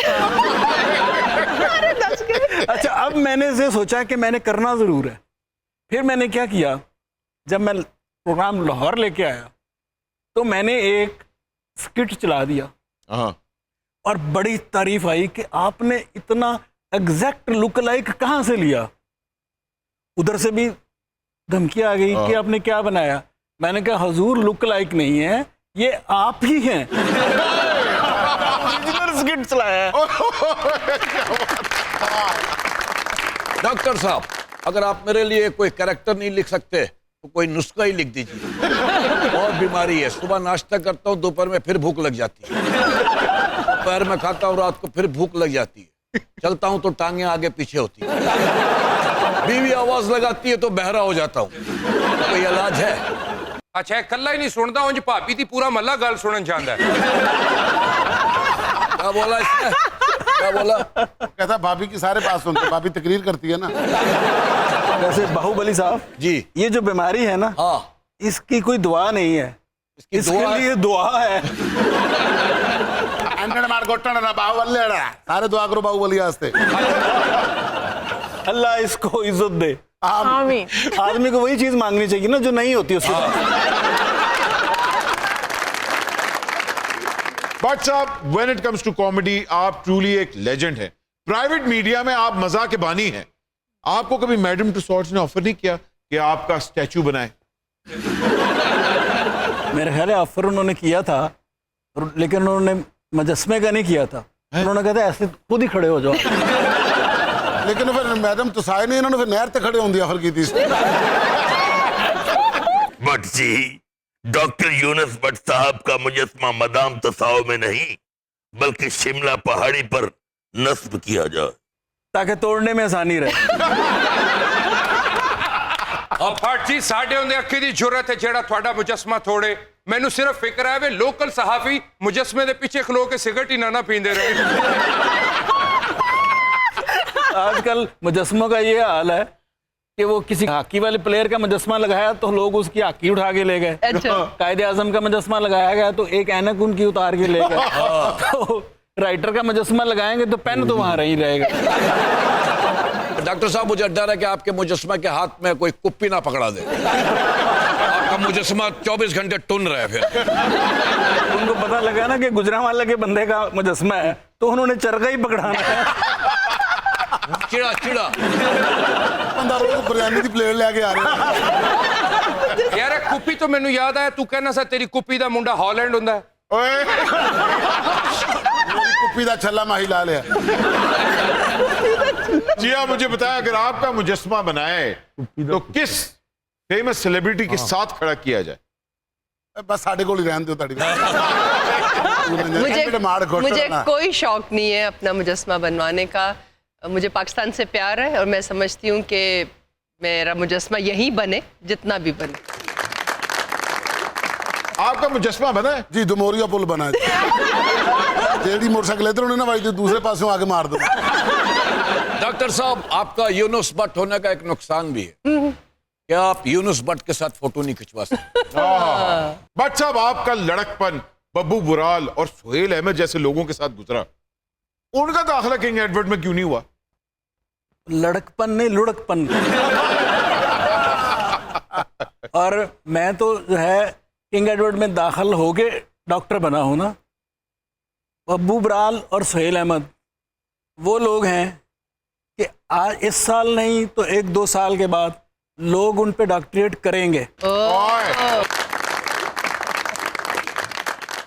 अच्छा, अब मैंने से सोचा कि मैंने करना ज़रूर है। फिर मैंने क्या किया, जब मैं प्रोग्राम लाहौर लेके आया तो मैंने एक स्किट चला दिया और बड़ी तारीफ आई कि आपने इतना एग्जैक्ट लुक लाइक कहाँ से लिया। उधर से भी धमकी आ गई कि आपने क्या बनाया। मैंने कहा हुजूर, लुक लाइक नहीं है, ये आप ही हैं। स्किट चलाया। डॉक्टर साहब, अगर आप मेरे लिए कोई कैरेक्टर नहीं लिख सकते तो कोई नुस्खा ही लिख दीजिए। बहुत बीमारी है, सुबह नाश्ता करता हूँ, दोपहर में फिर भूख लग जाती है, दोपहर में खाता हूँ, रात को फिर भूख लग जाती है, चलता हूँ तो टांगे आगे पीछे होती है, बीवी आवाज लगाती है तो बहरा हो जाता हूँ। कोई इलाज है? अच्छा, कल्ला ही नहीं सुनता हूँ, भाभी दी पूरा महला गल सुनना चाहता है। क्या बोला इसने? क्या बोला? कहता भाभी की सारे पास सुनते, भाभी तकरीर करती है ना। वैसे बाहुबली साहब जी। ये जो बीमारी है ना, हाँ, इसकी कोई दुआ नहीं है, इसके लिए दुआ है। एंटने मार गोटना ना बाहुबली अड़ा सारे दुआ करो बाहुबली वास्ते। अल्लाह इसको इज्जत दे। आमीन। आदमी को वही चीज मांगनी चाहिए ना जो नहीं होती उसके पास। बट साहब, when it comes to comedy आप ट्रूली एक लेजेंड हैं। प्राइवेट मीडिया में आप मजाक के बानी हैं। आपको कभी मैडम टुसॉर्ट्स ने ऑफर नहीं किया कि आपका स्टैचू बनाए? मेरे ख्याल है ऑफर उन्होंने किया था, लेकिन उन्होंने मुजस्मे का नहीं किया था। उन्होंने कहा था ऐसे खुद ही खड़े हो जाओ। लेकिन फिर मैडम तुसाए नहीं, इन्होंने फिर नहर ते खड़े होंगे ऑफर की थी। भट्ट जी, डॉक्टर यूनुस भट्ट साहब का मुजस्मा मदाम तसाओ में नहीं बल्कि शिमला पहाड़ी पर नस्ब किया जाए ताकि तोड़ने में आसानी रहे। भट्ट जी, साडे होंदे अक्खी दी जुरत है जेड़ा थोड़ा मुजस्मा थोड़े। मैनू सिर्फ फिक्र है वे लोकल सहाफी मुजस्मे दे पीछे खलो के सिगरेट ही ना पींदे रहे। आजकल मुजस्मों का ये हाल है कि वो किसी हॉकी वाले प्लेयर का मुजस्मा लगाया तो लोग उसकी हॉकी उठा के ले गए। अच्छा। कायदे आजम का मुजस्मा लगाया गया तो एक ऐनक उनकी उतार के ले गए। तो राइटर का मुजस्मा लगाएंगे तो पेन तो वहां रही रहेगा। डॉक्टर साहब, मुझे डर है कि आपके मुजस्मा के हाथ में कोई कुप्पी ना पकड़ा दे। आपका मुजस्मा 24 घंटे टुन रहे फिर। उनको पता लगा ना कि गुजरांवाला के बंदे का मुजस्मा है तो उन्होंने चरखा ही पकड़ाना है। चिड़ा चिड़ा बंदा रोज बिरयानी की प्लेट लेके आ रहा है। यार कुप्पी तो मैनू याद आया, तू कहना सा तेरी कुप्पी दा मुंडा हॉलैंड हुंदा है। ओए, कुप्पी दा छल्ला माही ला लिया। जी हाँ, मुझे बताया, अगर आपका मुजस्मा बनाए तो किस फेमस सेलिब्रिटी के साथ खड़ा किया जाए? बस साढ़े को ही रहने दो ताड़ी। मुझे कोई शौक नहीं है अपना मुजस्मा बनवाने का। मुझे पाकिस्तान से प्यार है और मैं समझती हूँ कि मेरा मुजस्मा यहीं बने, जितना भी बने। आपका मुजस्मा बना है? जी, दुमोरिया पुल बना है। जेडी मोटरसाइकिल इधर ना भाई, दूसरे पास आके मार दो। डॉक्टर साहब, आपका यूनुस भट्ट होने का एक नुकसान भी है कि आप यूनुस भट्ट के साथ फोटो नहीं खिंचवा सकते। बट साहब, आपका लड़कपन बब्बू बुराल और सुहेल अहमद जैसे लोगों के साथ गुजरा, उनका दाखिला किंग एडवर्ड में क्यों नहीं हुआ? लड़कपन नहीं, लुढ़कपन। और मैं तो जो है किंग एडवर्ड में दाखिल होके डॉक्टर बना हूं ना। बब्बू बराल और सुहेल अहमद वो लोग हैं कि आज इस साल नहीं तो 1-2 साल के बाद लोग उन पे डॉक्टरेट करेंगे।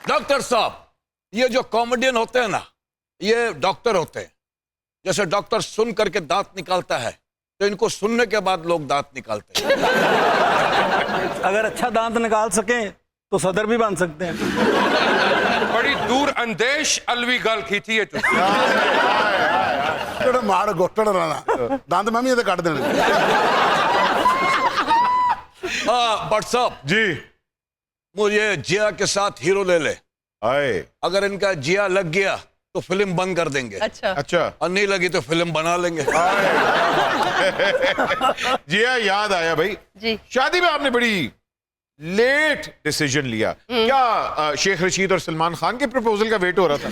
डॉक्टर साहब, ये जो कॉमेडियन होते हैं ना, ये डॉक्टर होते हैं। जैसे डॉक्टर सुन करके दांत निकालता है तो इनको सुनने के बाद लोग दांत निकालते हैं। अगर अच्छा दांत निकाल सकें तो सदर भी बन सकते हैं। बड़ी दूर अंदेश अलवी गल की थी तू। मार गोटड़ रहना दांत मैं भी काट देने। भट्ट साहब जी, मुझे जिया के साथ हीरो ले ले। आए। अगर इनका जिया लग गया तो फिल्म बंद कर देंगे। अच्छा। और नहीं लगी तो फिल्म बना लेंगे। जी हाँ, याद आया भाई जी। शादी में आपने बड़ी लेट डिसीजन लिया। क्या शेख रशीद और सलमान खान के प्रपोजल का वेट हो रहा था?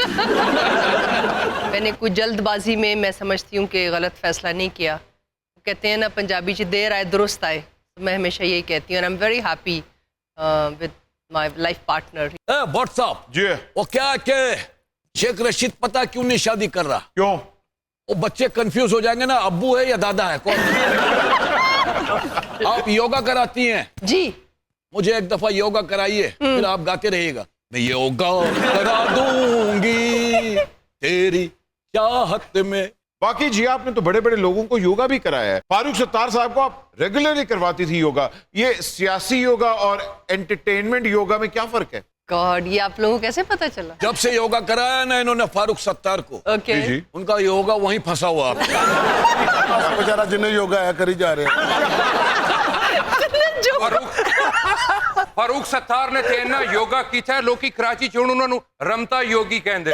मैंने कुछ जल्दबाजी में, मैं समझती हूँ कि गलत फैसला नहीं किया। कहते हैं ना पंजाबी च देर आए दुरुस्त आए, तो मैं हमेशा यही कहती हूँ। I am very happy with my life partner. Bhatt साहब जी, वो क्या के शेख रशीद पता क्यों नहीं शादी कर रहा? क्यों? वो बच्चे कंफ्यूज हो जाएंगे ना, अब्बू है या दादा है कौन? आप योगा कराती हैं? जी। मुझे एक दफा योगा कराइए, फिर आप गाते रहिएगा, मैं योगा करा दूंगी तेरी चाहत में। बाकी जी, आपने तो बड़े बड़े लोगों को योगा भी कराया है। फारूक सत्तार साहब को आप रेगुलरली करवाती थी योगा। ये सियासी योगा और एंटरटेनमेंट योगा में क्या फर्क है? गॉड, ये आप लोगों को कैसे पता चला? जब से योगा कराया ना इन्होंने फारूक सत्तार को, ओके। जी। उनका योगा वहीं फंसा हुआ। बेचारा जिन्हें योगा है करी जा रहे हैं। फारूक सत्तार ने ते ना योगा कीता है, लोकी कराची च हुण उन्हां नूं रमता योगी कहंदे।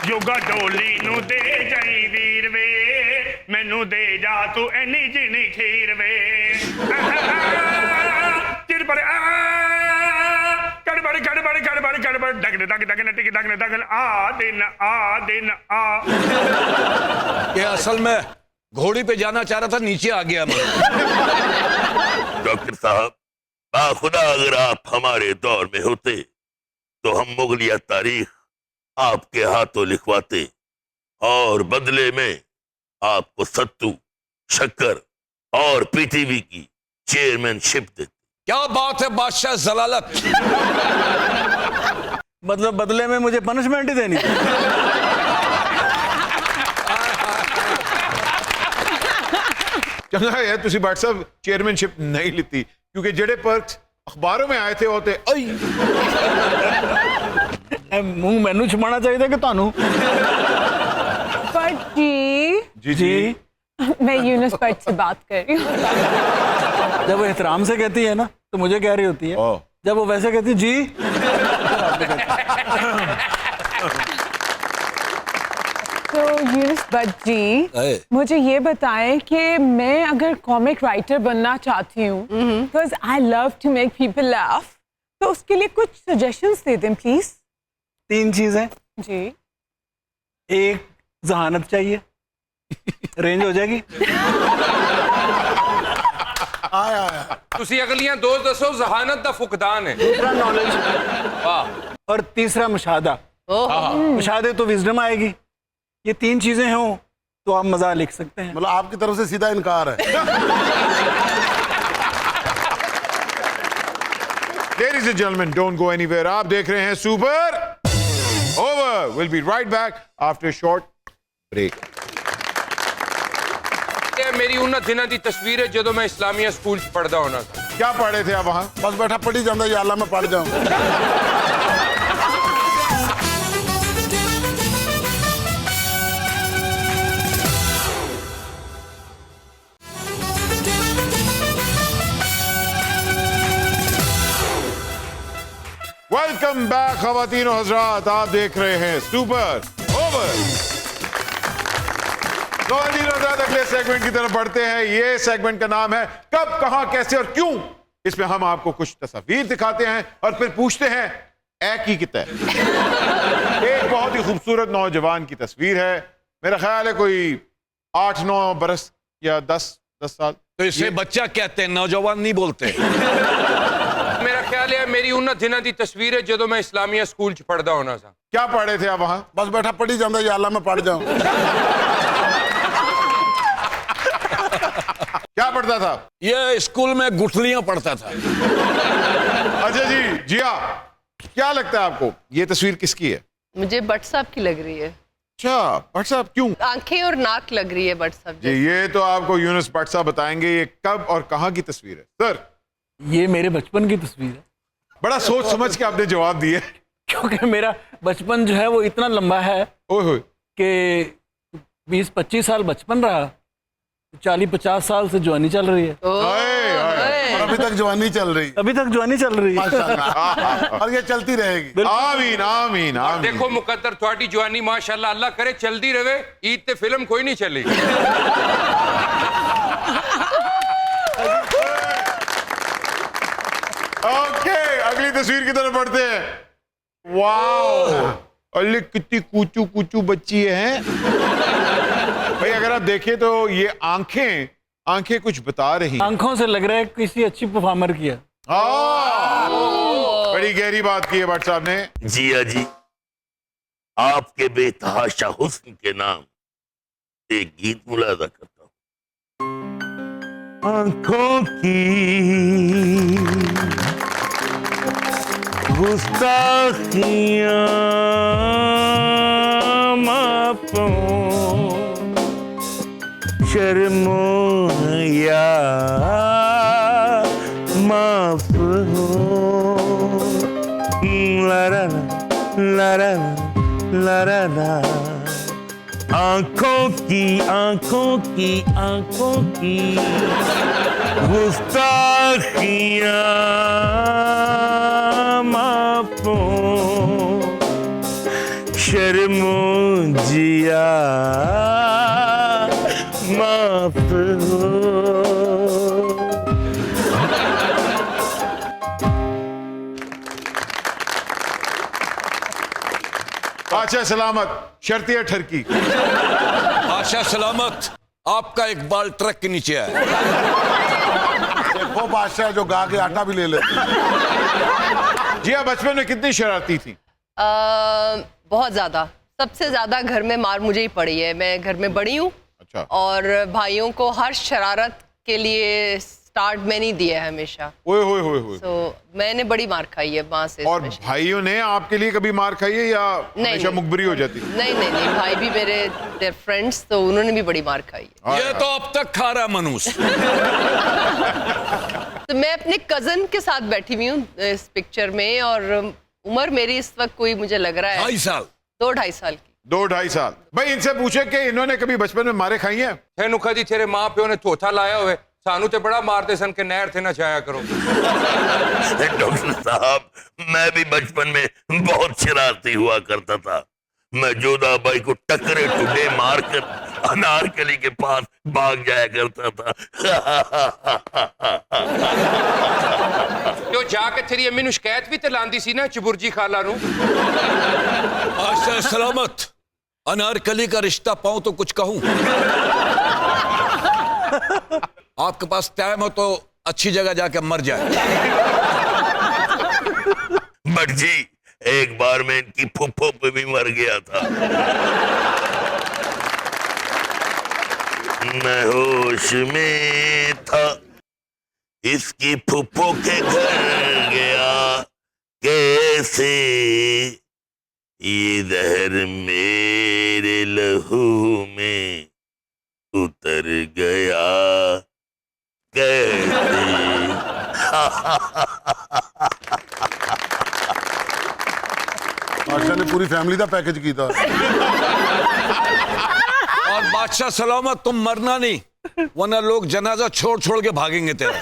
ਜੋਗਾ ਡੋਲੀ ਨੂੰ ਦੇ ਜਾਈ ਵੀਰ ਵੇ ਮੈਨੂੰ ਦੇ ਜਾ ਤੂੰ ਐਨੀ ਜਿਣੀ ਖੀਰ ਵੇ ਚਿਰ ਪਰ ਗੜਬੜ ਗੜਬੜ ਗੜਬੜ ਗੜਬੜ ਡਗਨ ਡਗ ਡਗਨ ਟਿਕ ਡਗਨ ਡਗਨ ਆ ਦਿਨ ਆ ये असल में घोड़ी पे जाना चाह रहा था, नीचे आ गया मैं। डॉक्टर साहब, बाखुदा अगर आप हमारे दौर में होते तो हम मुगलिया तारीख आपके हाथों लिखवाते और बदले में आपको सत्तू, शक्कर और पीटीवी की चेयरमैनशिप देते। क्या बात है बादशाह जलालत। मतलब बदले में मुझे पनिशमेंट ही देनी थी। चंगा है तुसी भाट साहब चेयरमैनशिप नहीं लीती क्योंकि जेड़े पर्क्स अखबारों में आए थे होते मुंह मैनू छुपाना चाहिए था कि तानू। बट जी जी मैं यूनुस भट्ट से बात कर रही हूँ। जब वो एहतराम से कहती है ना तो मुझे कह रही होती है, ओह। जब वो वैसे कहती है जी तो यूनुस भट्ट जी मुझे ये बताएं कि मैं अगर कॉमिक राइटर बनना चाहती हूँ because I love to make people laugh, तो उसके लिए कुछ सजेशंस दे दें प्लीज। 3 चीजें। जी। एक, जहानत चाहिए, रेंज हो जाएगी। ਤੁਸੀਂ ਅਗਲੀਆਂ ਦੋ ਦੱਸੋ ਜ਼ਹਾਨਤ ਦਾ ਫੁਕਦਾਨ ਹੈ। दूसरा नॉलेज, वाह। और तीसरा मुशाहदा। मुशाहदे तो विजडम आएगी। ये 3 चीजें हों तो आप मजा लिख सकते हैं। मतलब आपकी तरफ से सीधा इनकार है। Ladies and gentlemen, don't go anywhere. आप देख रहे हैं super over. We'll be right back after a short break. ਇਹ ਮੇਰੀ ਉਹਨਾਂ ਦਿਨਾਂ ਦੀ ਤਸਵੀਰ ਹੈ ਜਦੋਂ ਮੈਂ ਇਸਲਾਮੀਆ ਸਕੂਲ 'ਚ ਪੜ੍ਹਦਾ ਹੁੰਦਾ ਸੀ। क्या पढ़ रहे थे आप वहां? बस बैठा पढ़ी जाता या अल्लाह मैं पढ़ जाऊं। वेलकम बैक खवातीन और हजरात, आप देख रहे हैं सुपर ओवर। खवातीन और हजरात, अगले सेगमेंट की तरफ बढ़ते हैं। ये सेगमेंट का नाम है कब, कहां, कैसे और क्यों। इसमें हम आपको कुछ तस्वीर दिखाते हैं और फिर पूछते हैं ए की कितना। एक बहुत ही खूबसूरत नौजवान की तस्वीर है, मेरा ख्याल है कोई 8-9 बरस या 10 साल। तो इसे बच्चा कहते हैं, नौजवान नहीं बोलते। ਮੇਰਾ ਖਿਆਲ ਹੈ ਮੇਰੀ ਉਹਨਾਂ ਦਿਨਾਂ ਦੀ ਤਸਵੀਰ ਹੈ ਜਦੋਂ ਮੈਂ ਇਸਲਾਮੀਆ ਸਕੂਲ 'ਚ ਪੜ੍ਹਦਾ ਹੁੰਦਾ ਸੀ। क्या पढ़ रहे थे आप वहां? बस बैठा पढ़ी जाता या अल्लाह मैं पढ़ जाऊं। क्या पढ़ता था? ये स्कूल में गुठलियां पढ़ता था। अच्छा जी, जिया, क्या लगता है आपको ये तस्वीर किसकी है? मुझे भट्ट साहब की लग रही है। अच्छा, भट्ट साहब, क्यों? आंखें और नाक लग रही है भट्ट साहब जी, ये तो आपको यूनुस भट्ट साहब बताएंगे ये कब और कहां की तस्वीर है। सर, ये मेरे बचपन की तस्वीर है, बड़ा सोच समझ के आपने जवाब दिए। क्योंकि मेरा बचपन जो है वो इतना लंबा है ओए होए। कि 20-25 साल बचपन रहा, 40-50 साल से जवानी चल रही है। और अभी तक जवानी चल रही। अभी तक जवानी चल रही है। माशाल्लाह। और ये चलती रहेगी। आमीन आमीन आमीन। देखो मुकद्दर थोड़ी जवानी माशाल्लाह अल्लाह करे चलती रहे। ईद ते फिल्म कोई नहीं चली। ओके, अगली तस्वीर की तरफ बढ़ते हैं। वाओ, अल्ले कितनी कूचू कूचू बच्ची है। भाई अगर आप देखें तो ये आंखें कुछ बता रही। आंखों से लग रहा है किसी अच्छी परफॉर्मर किया। बड़ी गहरी बात की है भट्ट साहब ने। जिया जी, आपके बेतहाशा हुस्न के नाम एक गीत मुलाजा करता हूं। आंखों की गुस्ताखियां मापो, शर्मो या माफ हो। ला ला ला ला ला ला ला। आंखों की गुस्ताखियां माफो, कर मुझिया माफ हो। अच्छा सलामत शर्तिया ठरकी। आशा सलामत, आपका एक बाल ट्रक के नीचे है। देखो बादशाह जो गा के आटा भी ले ले। जी आप बचपन में कितनी शरारती थी? बहुत ज्यादा, सबसे ज्यादा घर में मार मुझे ही पड़ी है। मैं घर में बड़ी हूँ। अच्छा। और भाइयों को हर शरारत के लिए स्टार्ट मैंने ही दिया है हमेशा। ओए होए होए होए। तो मैंने बड़ी मार खाई है माँ से। और भाइयों ने आपके लिए कभी मार खाई है या हमेशा मुखबिरी हो जाती? नहीं नहीं नहीं, भाई भी मेरे फ्रेंड्स, तो उन्होंने भी बड़ी मार खाई है। ये तो अब तक खा रहा मनुष्य। तो मैं अपने कजन के साथ बैठी हुई हूँ इस पिक्चर में, और उम्र मेरी इस वक्त कोई मुझे लग रहा है 2.5 साल। 2-2.5 साल की। 2-2.5 साल। भाई इनसे पूछे कि इन्होंने कभी बचपन में मारे खाई हैं? तेनू कदी तेरे मां प्यो ने चौथा लाया हुए, सानू ते बड़ा मारते सन के नहर थे ना जाया करो। डॉक्टर साहब, मैं भी बचपन में बहुत शरारती हुआ करता था। मैं जोधा बाई को टकरे टुडे मारकर अनारकली के पास भाग जाया करता था। जो जाके तेरी अम्मी नु शिकायत भी ते लांदी सी ना चबुर्जी खाला नु। आशा सलामत, अनारकली का रिश्ता पाऊं तो कुछ कहूं। आपके पास टाइम हो तो अच्छी जगह जाके मर जाए। बट जी, एक बार मैं इनकी फुफ्फो पे भी मर गया था। मैं होश में था, इसकी फुफ्फो के घर गया कैसे, ये जहर मेरे लहू में उतर गया कैसे। बादशाह ने पूरी फैमिली का पैकेज किया। और बादशाह सलामत, तुम मरना नहीं, वरना लोग जनाजा छोड़ छोड़ के भागेंगे तेरा।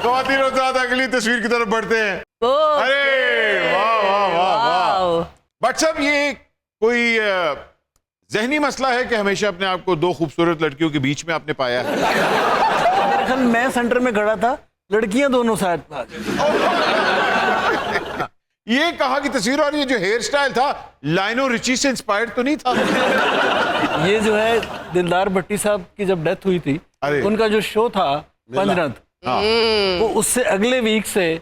ख्वातीन और हज़रात, अगली तस्वीर की तरफ बढ़ते हैं। अरे वाह वाह वाह वाह। बट साहब, ये कोई जहनी मसला है कि हमेशा अपने आप को दो खूबसूरत लड़कियों के बीच में आपने पाया है? मेरे ख्याल मैं सेंटर में खड़ा था, लड़कियां दोनों साइड पर। ये कहा की तस्वीर, और ये जो हेयर स्टाइल था लाइनो रिची से इंस्पायर्ड तो नहीं था? ये जो है दिलदार भट्टी साहब की जब डेथ हुई थी, उनका जो शो था पंजरत, वो उससे अगले वीक से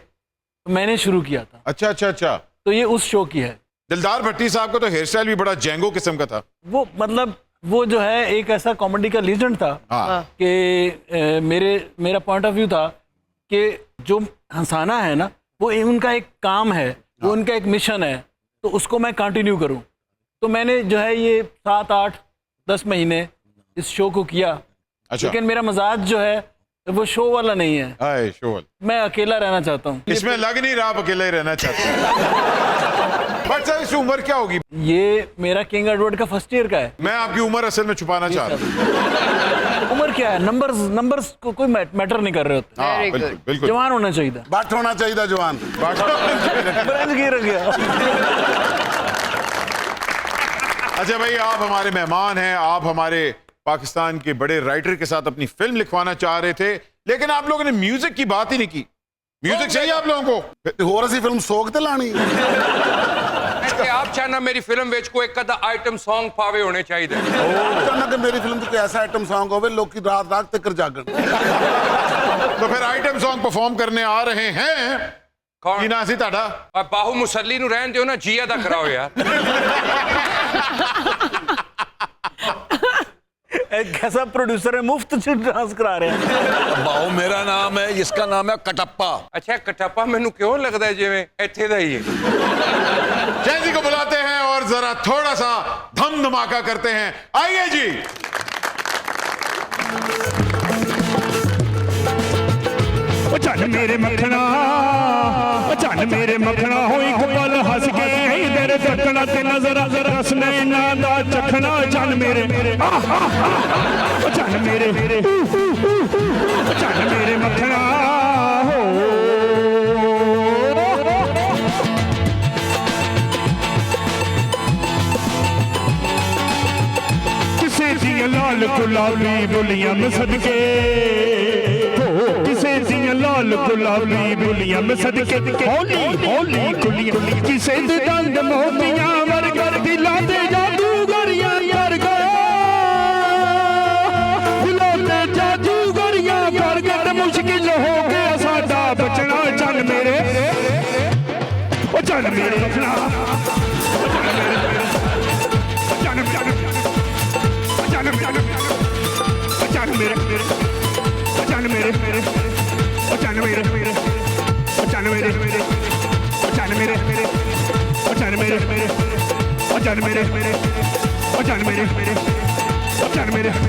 मैंने शुरू किया था। अच्छा अच्छा अच्छा। तो ये उस शो की है। दिलदार भट्टी साहब का तो हेयर स्टाइल भी बड़ा जेंगो किस्म का था। वो मतलब वो जो है एक ऐसा कॉमेडी का लीजेंड था कि मेरा पॉइंट ऑफ व्यू था कि जो हंसाना है ना, वो उनका एक काम है, वो उनका एक मिशन है, तो उसको मैं कंटिन्यू करूं। तो मैंने जो है ये 7, 8, 10 महीने इस शो को किया। अच्छा। लेकिन मेरा मजाज जो है वो शो वाला नहीं है। हाय शो वाला। मैं अकेला रहना चाहता हूँ। इसमें लग नहीं रहा आप अकेला ही रहना चाहते हैं। बट साहब, इसकी उम्र क्या होगी? ये मेरा किंग एडवर्ड का फर्स्ट ईयर का है। मैं आपकी उम्र असल में छुपाना चाह रहा हूँ। उम्र क्या है? नंबर्स को कोई मैटर नहीं कर रहे होते। हाँ, बिल्कुल बिल्कुल। जवान होना चाहिए था। बाट होना चाहिए था जवान। अच्छा भाई, आप हमारे मेहमान हैं, आप हमारे पाकिस्तान के बड़े राइटर के साथ अपनी फिल्म लिखवाना चाह रहे थे, लेकिन आप लोगों ने म्यूजिक की बात ही नहीं की। म्यूजिक चाहिए आप लोगों को? होर असी फिल्म सोग ते लानी। आप चाहना मेरी फिल्म विच कोई एक आधा आइटम सॉन्ग पावे होने चाहिए। चाहना कि मेरी फिल्म कोई ऐसा आइटम सॉन्ग होवे लोग की रात रात तक जागन। तो फिर आइटम सॉन्ग परफॉर्म करने आ रहे हैं। कौन? की नाम सी ताड़ा? बाहू मुसल्ली नु रहन दियो ना, जिया दा कराओ यार। एक कैसा प्रोड्यूसर है, मुफ्त डांस करा रहे हैं। बाऊ मेरा नाम है, इसका नाम है कटप्पा। अच्छा, कटप्पा मैनू क्यों लगता है जिवें इत्थे दा ही है। जय जी को बुलाते हैं और जरा थोड़ा सा धम धमाका करते हैं। आइए जी। चल मेरे मखना, चल मेरे मखना हो एक पल हंस के इधर तकना ते नजर रसने ना दा चखना। चल मेरे चल मेरे मखना हो। दियां लाल गुलाबी बुलियां में सदके हो किसे दियां लाल गुलाबी बुलियां में सदके हौली हौली कुलियां किसे दे दंद मोतियां वर्गर दिलां दे जादूगरियां कर गए दिलां दे जादूगरियां कर गए मुश्किल हो गया साडा बचना चल मेरे ओ चल मेरे बचना मेरे